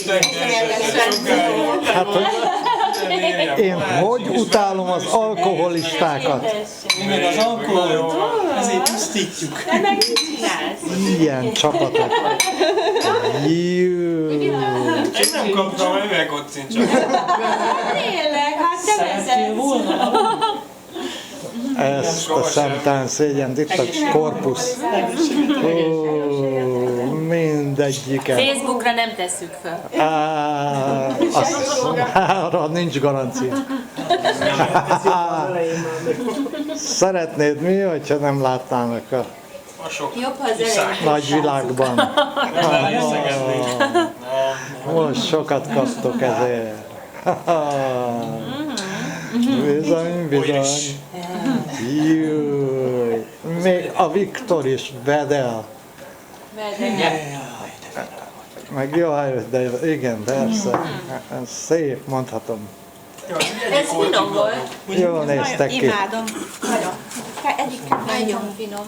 Isten Hát, hogy én hogy utálom az alkoholistákat. Mi meg az alkoholt, ezért pusztítjuk. De meg mit csinálsz? Ilyen csapatok. Jú. Én nem kaptam üvegkocint csak. Tényleg, hát te Szerettél vezet. volna? Ezt a szemtelen szégyent, itt a korpusz. Ó, mindegyiket. Facebookra nem tesszük fel. Arra nincs garancia. Szeretnéd mi, hogyha nem látnának a A sok Jobb, ha az elején. nagy világban? Most sokat kaptok ezért. Bizony, bizony. Júj. Még a Viktor is bedel. Meg jaj, de igen, persze. Ez szép, mondhatom. Ez finom volt. Jól néztek ki. Imádom. Nagyon. Egyik nagyon finom.